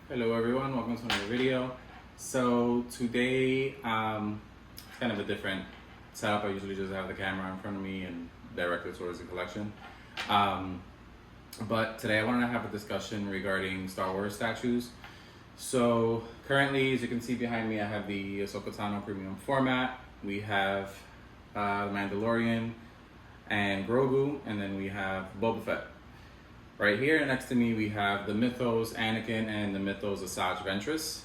Hello everyone, welcome to another video. So today, it's kind of a different setup. I usually just have the camera in front of me and direct it towards the collection. But today I wanted to have a discussion regarding Star Wars statues. So currently, as you can see behind me, I have the Ahsoka Tano premium format. We have the Mandalorian and Grogu, and then we have Boba Fett. Right here next to me, we have the Mythos Anakin and the Mythos Asajj Ventress.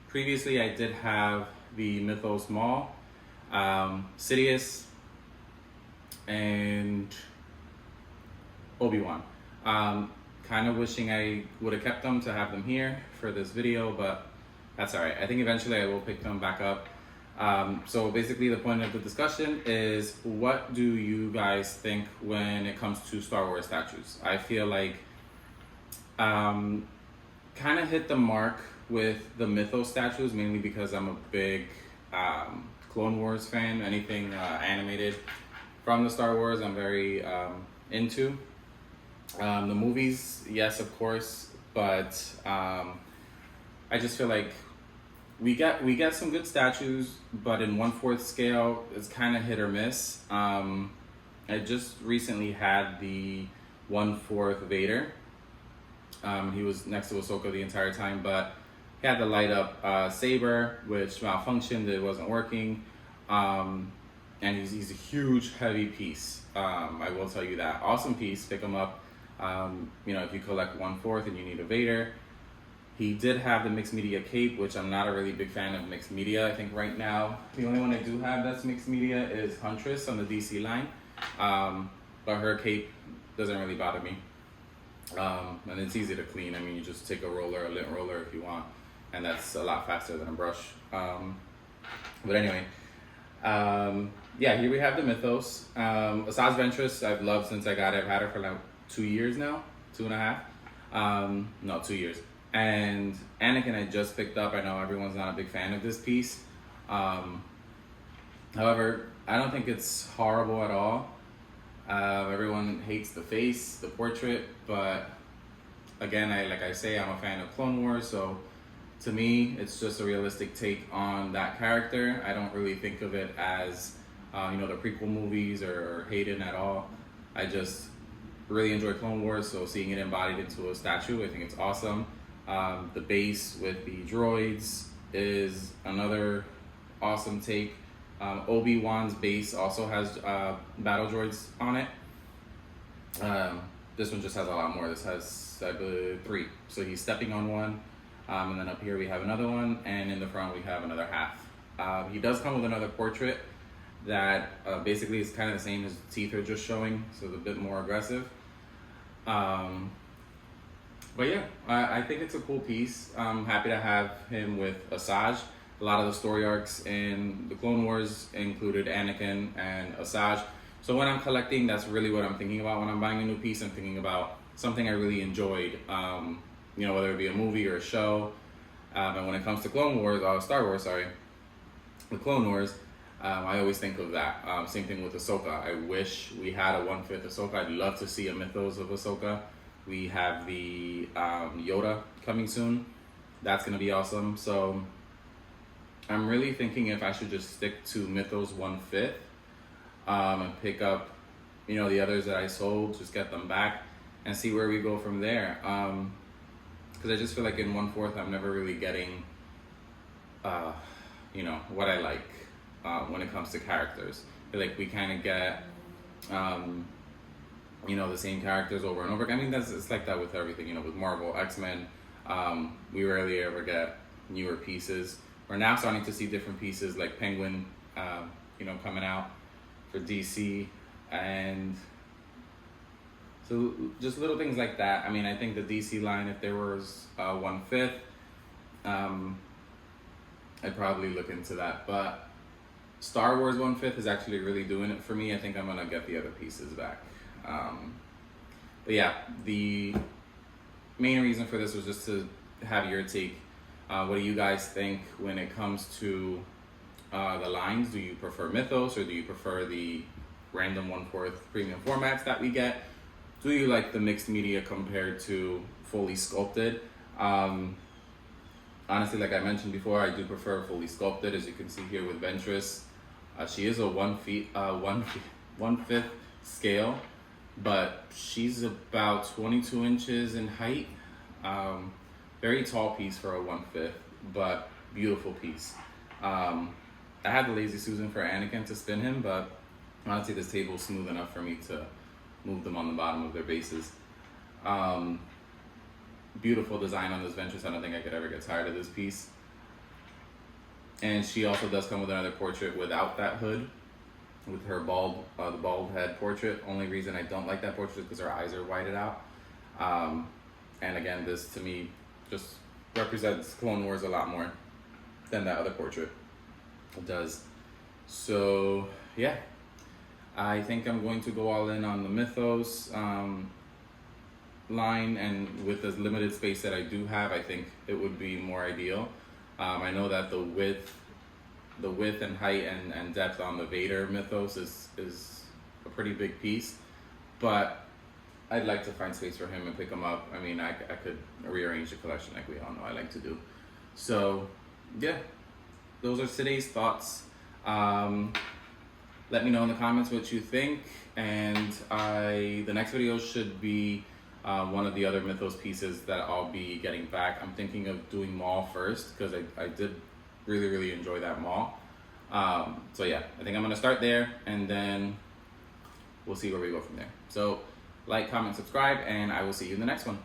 Previously, I did have the Mythos Maul, Sidious, and Obi-Wan. Kind of wishing I would have kept them to have them here for this video, but that's all right. I think eventually I will pick them back up. So basically the point of the discussion is, what do you guys think when it comes to Star Wars statues? I feel like kind of hit the mark with the Mythos statues, mainly because I'm a big Clone Wars fan. Anything animated from the Star Wars I'm very into. The movies, yes, of course, but I just feel like we get some good statues, but in 1/4 scale, it's kind of hit or miss. I just recently had the 1/4 Vader. He was next to Ahsoka the entire time, but he had the light up saber, which malfunctioned. It wasn't working, and he's a huge, heavy piece. I will tell you that. Awesome piece. Pick him up. If you collect 1/4 and you need a Vader. He did have the mixed media cape, which I'm not a really big fan of mixed media. I think right now, the only one I do have that's mixed media is Huntress on the DC line. But her cape doesn't really bother me. And it's easy to clean. I mean, you just take a roller, a lint roller if you want, and that's a lot faster than a brush. But anyway, here we have the Mythos. Asajj Ventress, I've loved since I got it. I've had her for like 2 years now, 2.5. No, 2 years. And Anakin I just picked up. I know everyone's not a big fan of this piece. However, I don't think it's horrible at all. Everyone hates the face, the portrait, but again, like I say, I'm a fan of Clone Wars, so to me, it's just a realistic take on that character. I don't really think of it as, the prequel movies or Hayden at all. I just really enjoy Clone Wars, so seeing it embodied into a statue, I think it's awesome. The base with the droids is another awesome take. Obi-Wan's base also has battle droids on it. This one just has a lot more. This has, I believe, 3. So he's stepping on one, and then up here we have another one, and in the front we have another half. He does come with another portrait that basically is kind of the same. His teeth are just showing, so it's a bit more aggressive. But yeah, I think it's a cool piece. I'm happy to have him with Asajj. A lot of the story arcs in the Clone Wars included Anakin and Asajj. So when I'm collecting, that's really what I'm thinking about. When I'm buying a new piece, I'm thinking about something I really enjoyed, whether it be a movie or a show. And when it comes to Star Wars, the Clone Wars, I always think of that. Same thing with Ahsoka. I wish we had a 1/5 Ahsoka. I'd love to see a Mythos of Ahsoka. We have the Yoda coming soon. That's going to be awesome. So I'm really thinking if I should just stick to Mythos 1/5 and pick up, the others that I sold, just get them back and see where we go from there. Because I just feel like in 1/4 I'm never really getting, what I like when it comes to characters. I feel like we kind of get the same characters over and over again. I mean, it's like that with everything, with Marvel, X-Men, we rarely ever get newer pieces. We're now starting to see different pieces like Penguin, coming out for DC, and so just little things like that. I mean, I think the DC line, if there was 1/5, I'd probably look into that, but Star Wars 1/5 is actually really doing it for me. I think I'm gonna get the other pieces back. But yeah, the main reason for this was just to have your take. What do you guys think when it comes to the lines? Do you prefer Mythos, or do you prefer the random 1/4 premium formats that we get? Do you like the mixed media compared to fully sculpted? Honestly, like I mentioned before, I do prefer fully sculpted, as you can see here with Ventress. She is a 1/5 scale, but she's about 22 inches in height. Very tall piece for a 1/5, but beautiful piece. I had the Lazy Susan for Anakin to spin him, but honestly, this table is smooth enough for me to move them on the bottom of their bases. Beautiful design on this Ventress. I don't think I could ever get tired of this piece. And she also does come with another portrait without that hood, with her the bald head portrait. Only reason I don't like that portrait is because her eyes are whited out. And again, this to me just represents Clone Wars a lot more than that other portrait does. So yeah, I think I'm going to go all in on the Mythos line, and with the limited space that I do have, I think it would be more ideal. I know that the width and height and depth on the Vader Mythos is a pretty big piece, but I'd like to find space for him and pick him up. I mean, I could rearrange the collection like we all know I like to do. So yeah, those are today's thoughts. Let me know in the comments what you think, and the next video should be one of the other Mythos pieces that I'll be getting back. I'm thinking of doing Maul first because I did really enjoy that Maul. So yeah, I think I'm gonna start there, and then we'll see where we go from there. So like, comment, subscribe, and I will see you in the next one.